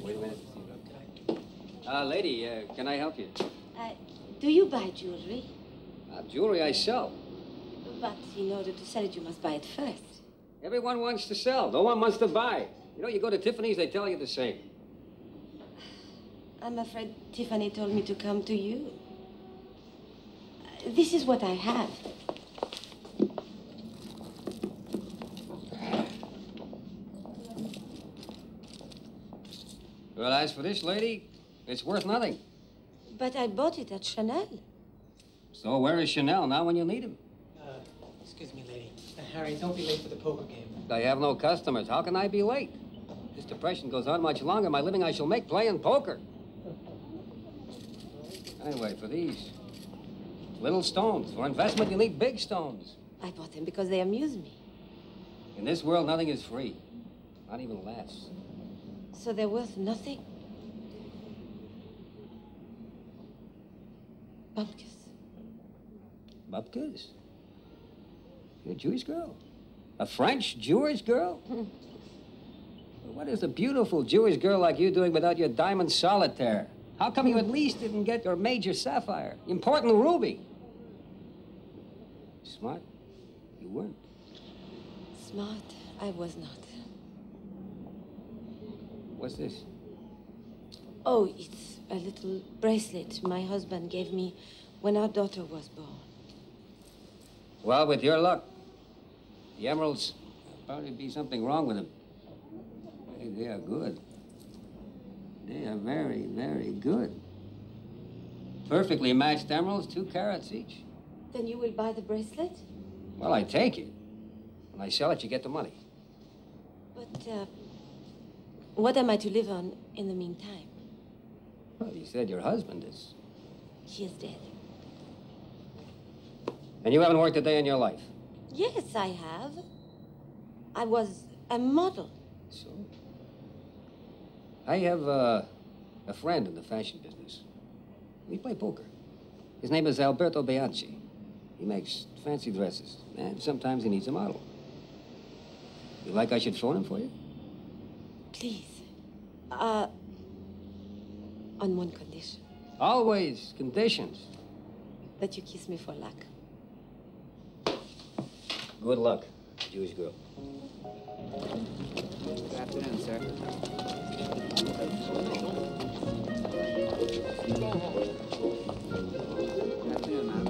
Wait a minute. Lady, can I help you? Do you buy jewelry? Jewelry I sell. But in order to sell it, you must buy it first. Everyone wants to sell. No one wants to buy. You know, you go to Tiffany's, they tell you the same. I'm afraid Tiffany told me to come to you. This is what I have. Well, as for this lady, it's worth nothing. But I bought it at Chanel. So where is Chanel now when you need him? Excuse me, lady. Harry, don't be late for the poker game. I have no customers. How can I be late? This depression goes on much longer. My living I shall make playing poker. Anyway, for these little stones, for investment, you need big stones. I bought them because they amuse me. In this world, nothing is free. Not even less. So they're worth nothing? Bupkis. Bupkis? You're a Jewish girl? A French Jewish girl? What is a beautiful Jewish girl like you doing without your diamond solitaire? How come you at least didn't get your major sapphire? Important ruby? Smart? You weren't. Smart? I was not. What's this? Oh, it's a little bracelet my husband gave me when our daughter was born. Well, with your luck, the emeralds, there'll probably be something wrong with them. Hey, they are good. They are very, very good. Perfectly matched emeralds, 2 carats each. Then you will buy the bracelet? Well, I take it. When I sell it, you get the money. But, what am I to live on in the meantime? Well, you said your husband is. He is dead. And you haven't worked a day in your life? Yes, I have. I was a model. So? I have a friend in the fashion business. We play poker. His name is Alberto Bianchi. He makes fancy dresses, and sometimes he needs a model. You like I should phone him for you? Please. On one condition. Always conditions. That you kiss me for luck. Good luck, Jewish girl. Good afternoon, sir. Good afternoon, ma'am.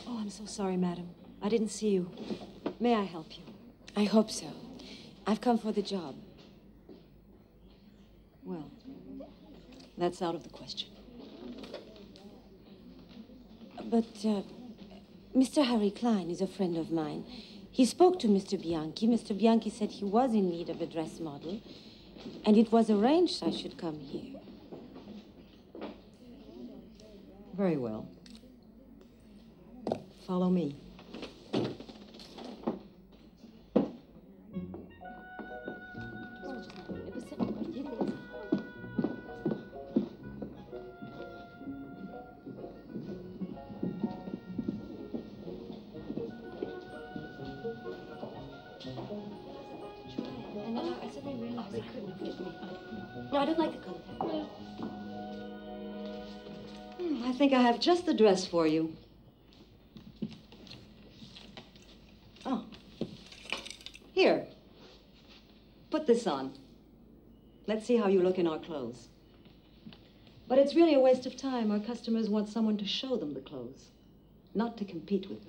Oh, I'm so sorry, madam. I didn't see you. May I help you? I hope so. I've come for the job. Well, that's out of the question. But, Mr. Harry Klein is a friend of mine. He spoke to Mr. Bianchi. Mr. Bianchi said he was in need of a dress model, and it was arranged I should come here. Very well. Follow me. No, I don't like the color. I think I have just the dress for you. Oh. Here. Put this on. Let's see how you look in our clothes. But it's really a waste of time. Our customers want someone to show them the clothes, not to compete with them.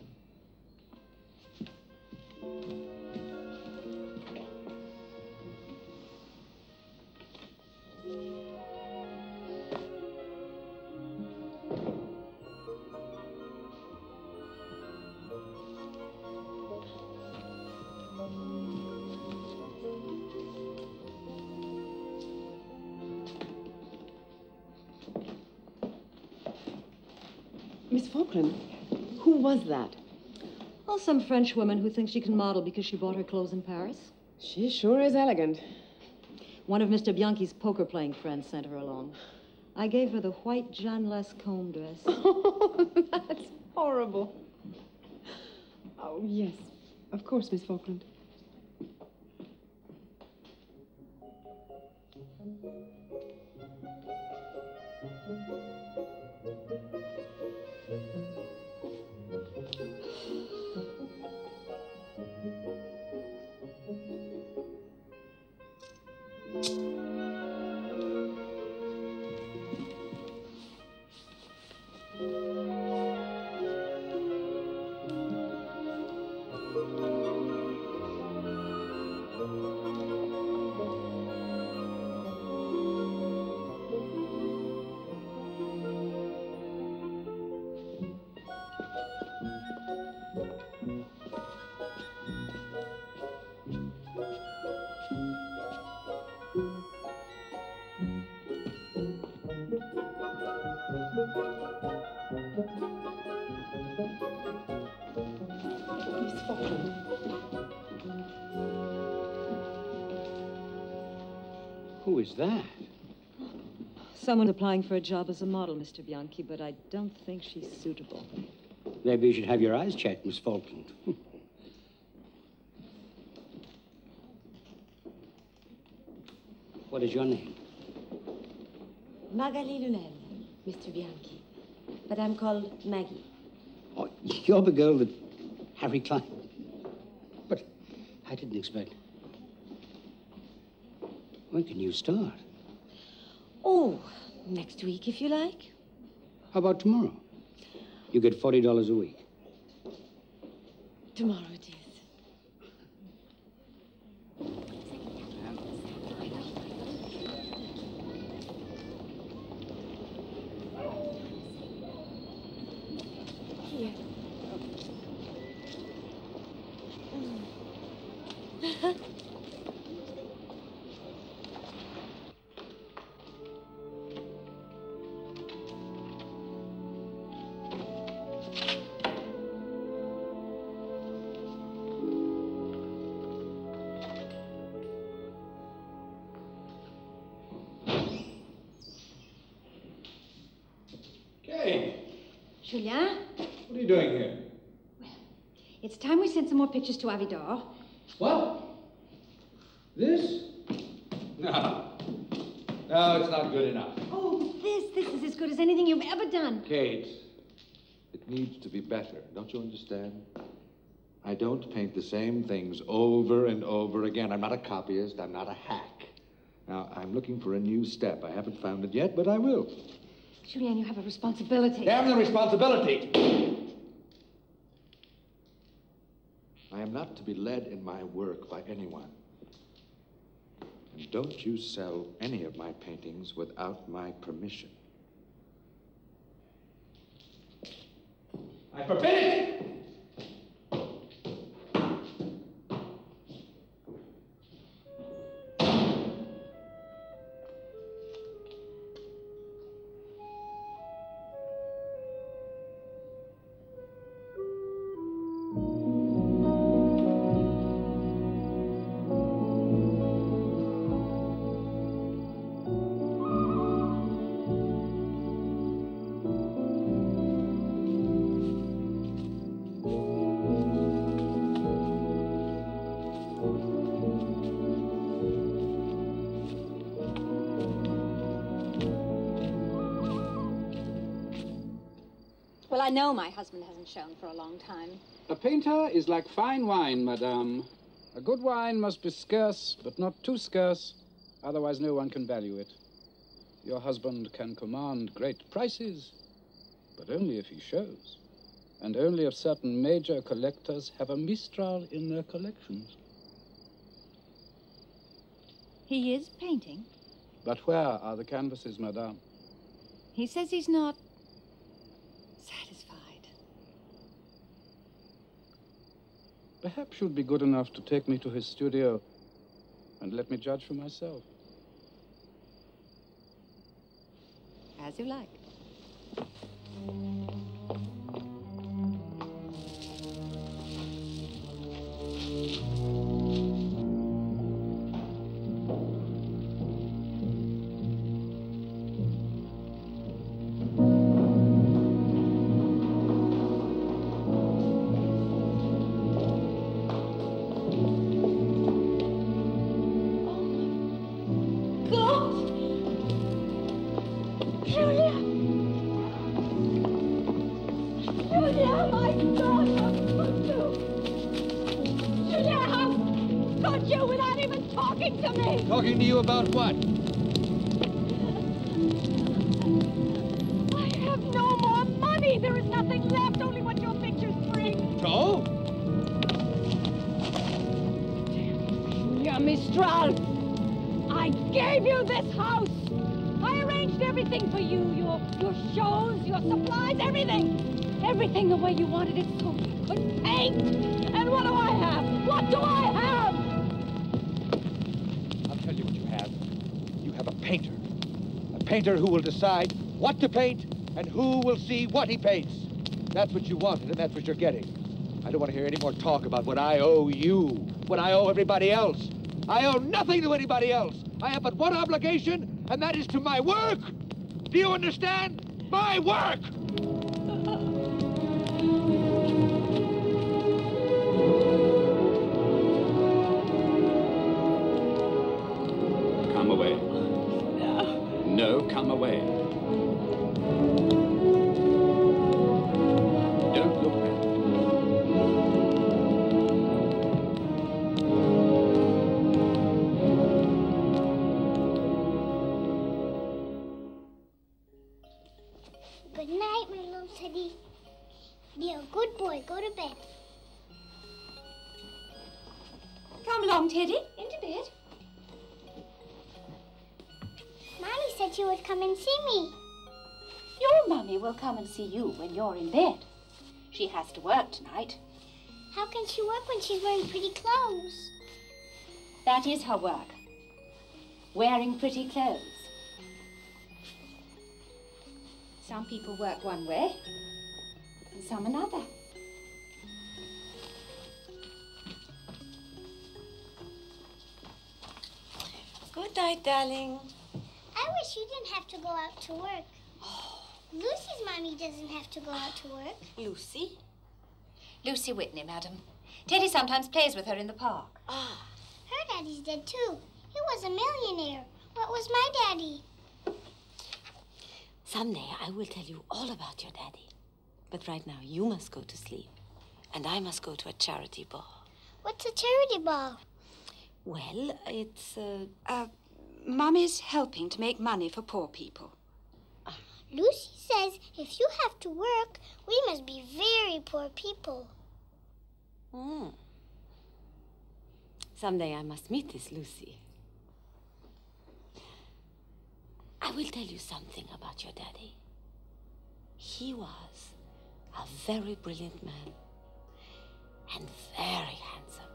Miss Falkland, who was that? Well, some French woman who thinks she can model because she bought her clothes in Paris. She sure is elegant. One of Mr. Bianchi's poker-playing friends sent her along. I gave her the white Jeanne Lascombe dress. Oh, that's horrible. Oh, yes. Of course, Miss Falkland. Miss Falkland. Who is that? Someone applying for a job as a model, Mr. Bianchi, but I don't think she's suitable. Maybe you should have your eyes checked, Miss Falkland. What is your name? Magali Lunel, Mr. Bianchi. But I'm called Maggie. Oh, you're the girl that Harry Klein. But I didn't expect. When can you start? Oh, next week, if you like. How about tomorrow? You get $40 a week. Tomorrow it is. Here. Kate, Julien, what are you doing here? it's time we sent some more pictures to Avidor. What? This? No. No, it's not good enough. Oh, this is as good as anything you've ever done. Kate, it needs to be better. Don't you understand? I don't paint the same things over and over again. I'm not a copyist. I'm not a hack. Now, I'm looking for a new step. I haven't found it yet, but I will. Julien, you have a responsibility. Damn the responsibility! I am not to be led in my work by anyone. And don't you sell any of my paintings without my permission. I forbid it! Well, I know my husband hasn't shown for a long time. A painter is like fine wine, madame. A good wine must be scarce, but not too scarce. Otherwise, no one can value it. Your husband can command great prices, but only if he shows. And only if certain major collectors have a Mistral in their collections. He is painting? But where are the canvases, madame? He says he's not satisfied. Perhaps you'd be good enough to take me to his studio and let me judge for myself. As you like. Talking to you about what? I have no more money. There is nothing left, only what your pictures bring. So? Julia Mistral, I gave you this house. I arranged everything for you, your shows, your supplies, everything. Everything the way you wanted it so you could paint. And what do I have? What do I have? Tell you what you have. You have a painter. A painter who will decide what to paint and who will see what he paints. That's what you wanted, and that's what you're getting. I don't want to hear any more talk about what I owe you, what I owe everybody else. I owe nothing to anybody else. I have but one obligation, and that is to my work. Do you understand? My work! Come away. No, come away. Don't look back. Good night, my little Teddy. Be a good boy. Go to bed. Come along, Teddy. Into bed. Mommy said she would come and see me. Your mummy will come and see you when you're in bed. She has to work tonight. How can she work when she's wearing pretty clothes? That is her work. Wearing pretty clothes. Some people work one way, and some another. Good night, darling. I wish you didn't have to go out to work. Lucy's mommy doesn't have to go out to work. Lucy? Lucy Whitney, madam. Teddy sometimes plays with her in the park. Ah. Her daddy's dead, too. He was a millionaire. What was my daddy? Someday I will tell you all about your daddy. But right now you must go to sleep. And I must go to a charity ball. What's a charity ball? Well, it's, Mummy's helping to make money for poor people. Lucy says if you have to work, we must be very poor people. Someday I must meet this Lucy. I will tell you something about your daddy. He was a very brilliant man, and very handsome,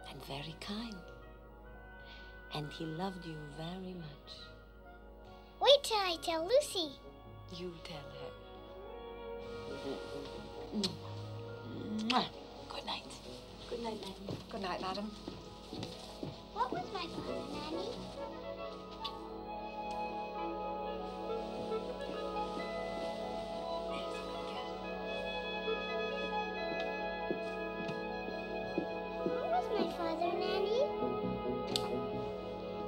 and very kind. And he loved you very much. Wait till I tell Lucy. You tell her. Good night. Good night, Nanny. Good night, madam. What was my father, Nanny? What was my father, Nanny?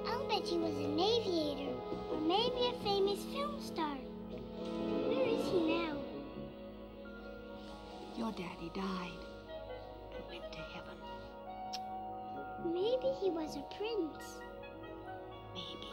I'll bet he was an aviator, or maybe a famous film star. Where is he now? Your daddy died and went to heaven. Maybe he was a prince. Maybe.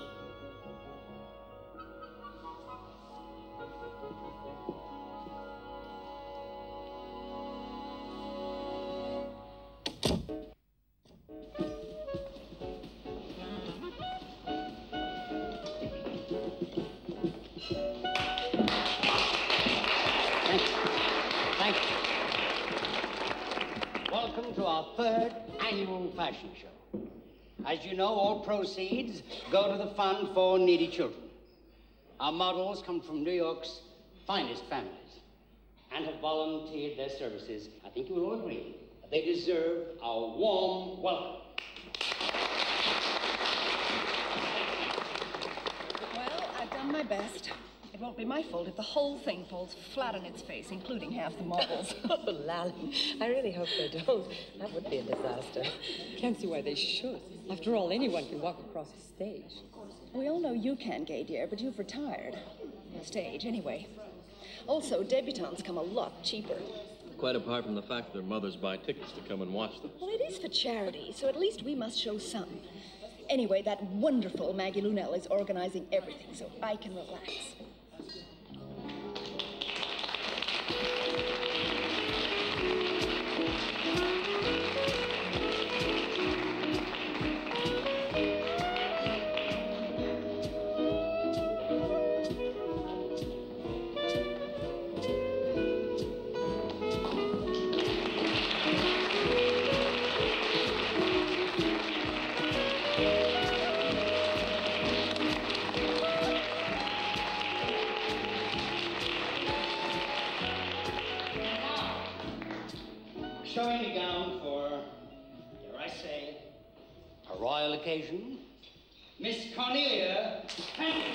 third annual fashion show. As you know, all proceeds go to the Fund for Needy Children. Our models come from New York's finest families and have volunteered their services. I think you will all agree that they deserve our warm welcome. Well, I've done my best. It won't be my fault if the whole thing falls flat on its face, including half the models. Oh, Lally, I really hope they don't. That would be a disaster. Can't see why they should. After all, anyone can walk across a stage. We all know you can, Gay dear, but you've retired. The stage, anyway. Also, debutantes come a lot cheaper. Quite apart from the fact that their mothers buy tickets to come and watch them. Well, it is for charity, so at least we must show some. Anyway, that wonderful Maggie Lunell is organizing everything, so I can relax. Showing a gown for, dare I say, a royal occasion, Miss Cornelia Henry.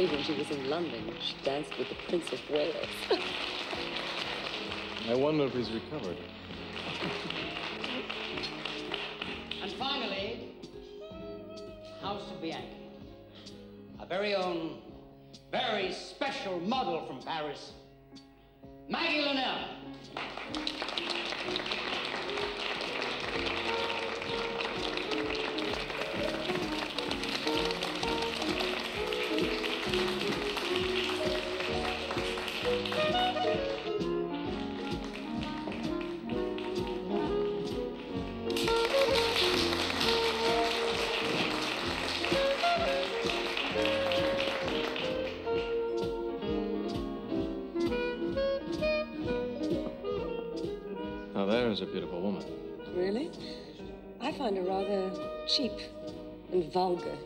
When she was in London, she danced with the Prince of Wales. I wonder if he's recovered. And finally, House of Bianchi. Our very own, very special model from Paris, Maggie Lunell. Now there's a beautiful woman. Really? I find her rather cheap and vulgar.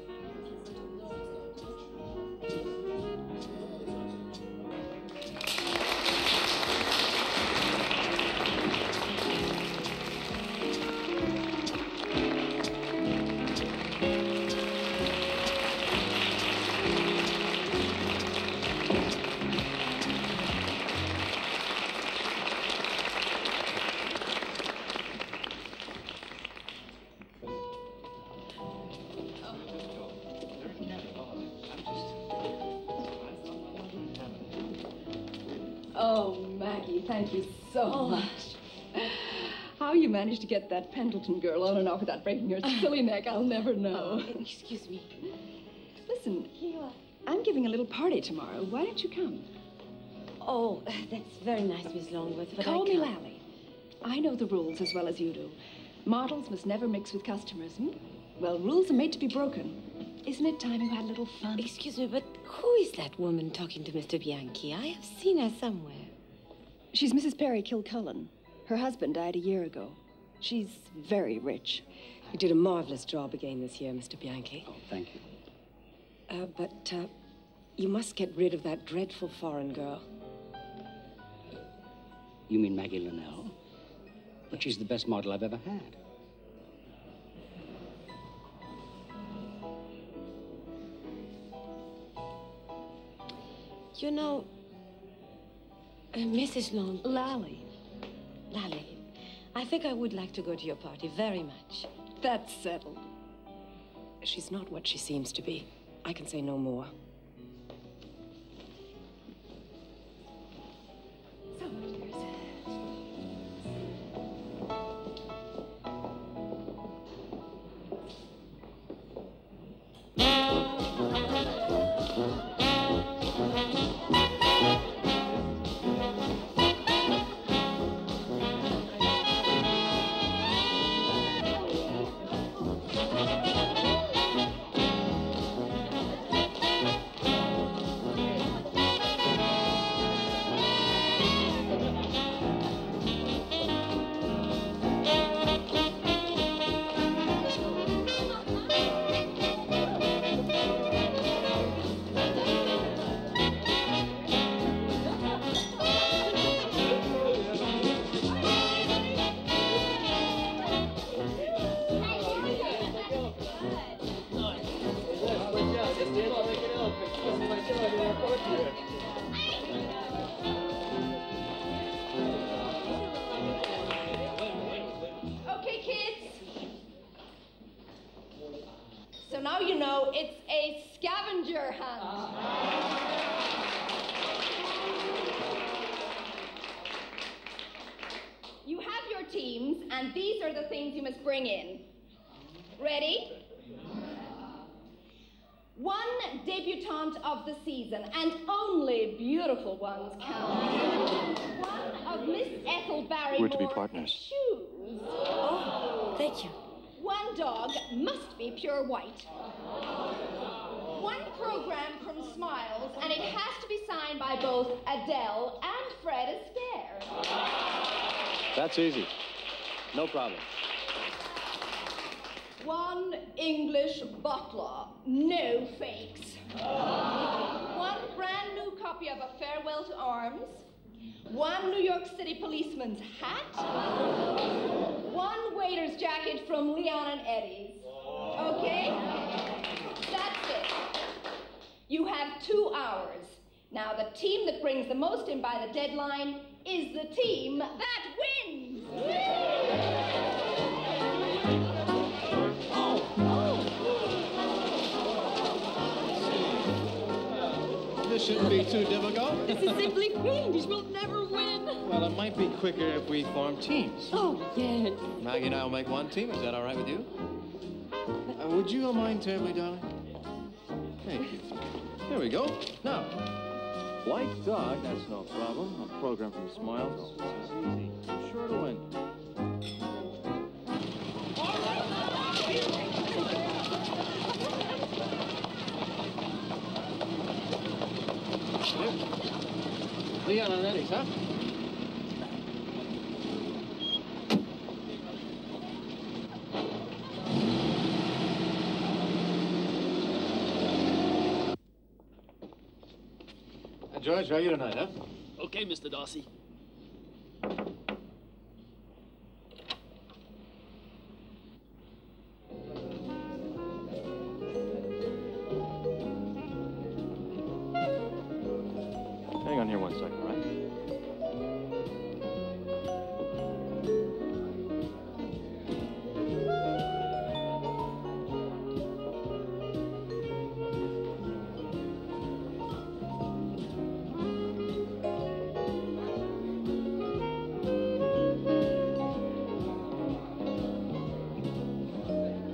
Oh, Maggie, thank you so much. How you managed to get that Pendleton girl on and off without breaking her silly neck, I'll never know. Excuse me. Listen, I'm giving a little party tomorrow. Why don't you come? Oh, that's very nice, Miss Longworth, but Call I me can't. Lally. I know the rules as well as you do. Models must never mix with customers, Well, rules are made to be broken. Isn't it time you had a little fun? Excuse me, but who is that woman talking to Mr. Bianchi? I have seen her somewhere. She's Mrs. Perry Kilcullen. Her husband died a year ago. She's very rich. You did a marvelous job again this year, Mr. Bianchi. Oh, thank you. But you must get rid of that dreadful foreign girl. You mean Maggie Lunell? But she's the best model I've ever had. You know, Mrs. Long... Lally. Lally, I think I would like to go to your party very much. That's settled. She's not what she seems to be. I can say no more. So much, dears. now you know it's a scavenger hunt. You have your teams, and these are the things you must bring in. Ready? One debutante of the season, and only beautiful ones count. One of Miss Ethel Barrymore's We're to be partners. shoes. Oh, thank you. One dog must be pure white. One program from Smiles, and it has to be signed by both Adele and Fred Astaire. That's easy. No problem. One English butler, no fakes. One brand new copy of A Farewell to Arms. One New York City policeman's hat. One waiter's jacket from Leon and Eddie's. Okay? That's it. You have 2 hours. Now, the team that brings the most in by the deadline is the team that wins. This shouldn't be too difficult. This is simply fiendish. We'll never win. Well, it might be quicker if we form teams. Oh, yes. Maggie and I will make one team. Is that all right with you? Would you mind terribly, darling? Thank you. There we go. Now, white dog, that's no problem. A program from Smiles. This is easy. I'm sure to win. Leon and Eddie's, huh? George, how are you tonight, huh? Okay, Mr. Darcy. Hang on here 1 second, all right?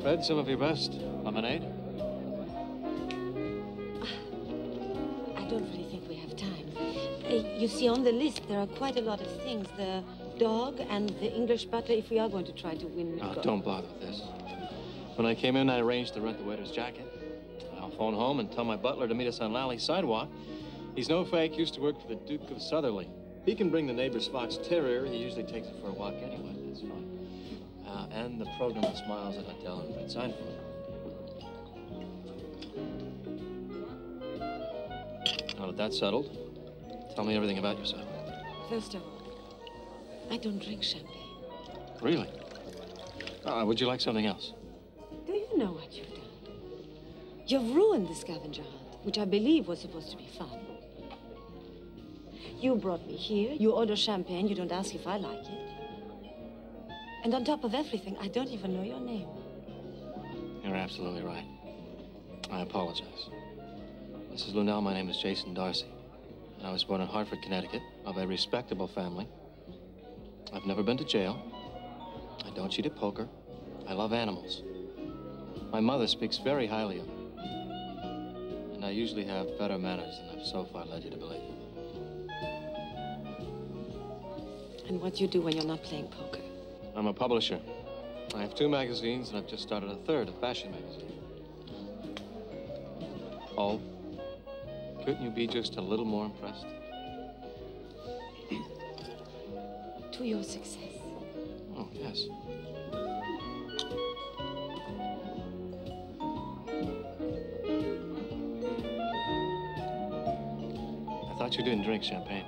Fred, some of your best lemonade? I don't really think we have time. You see, on the list, there are quite a lot of things. The dog and the English butler, if we are going to try to win. Oh, don't bother with this. When I came in, I arranged to rent the waiter's jacket. I'll phone home and tell my butler to meet us on Lally Sidewalk. He's no fake, used to work for the Duke of Sutherly. He can bring the neighbor's Fox Terrier. He usually takes it for a walk anyway. That's fine. And the program of Smiles that Adele and Fred signed for. Now that that's settled, tell me everything about yourself. First of all, I don't drink champagne. Really? Would you like something else? Do you know what you've done? You've ruined the scavenger hunt, which I believe was supposed to be fun. You brought me here, you order champagne, you don't ask if I like it. And on top of everything, I don't even know your name. You're absolutely right. I apologize. Mrs. Lunell, my name is Jason Darcy. And I was born in Hartford, Connecticut, of a respectable family. I've never been to jail. I don't cheat at poker. I love animals. My mother speaks very highly of me. And I usually have better manners than I've so far led you to believe. And what do you do when you're not playing poker? I'm a publisher. I have 2 magazines, and I've just started a 3rd, a fashion magazine. Oh, couldn't you be just a little more impressed? To your success. Oh, yes. I thought you didn't drink champagne.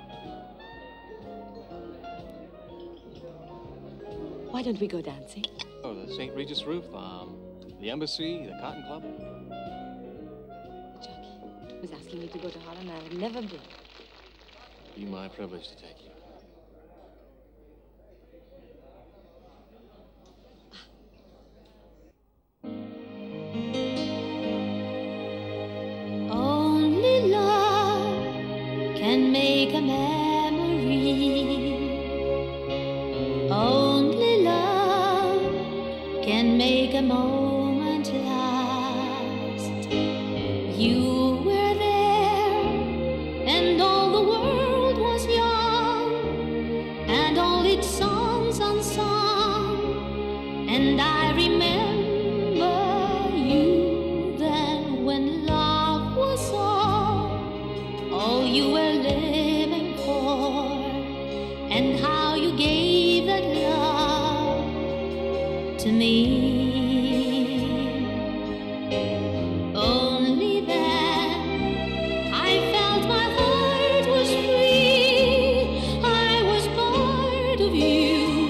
Why don't we go dancing? Oh, the St. Regis roof, the embassy, the Cotton Club. Jackie was asking me to go to Holland. I've never been. Be my privilege to take you. can make a moment last. You were there, and all the world was young, and all its songs unsung, and I remember you then when love was all you were living for, and how you gave that love to me. Only then I felt my heart was free. I was part of you,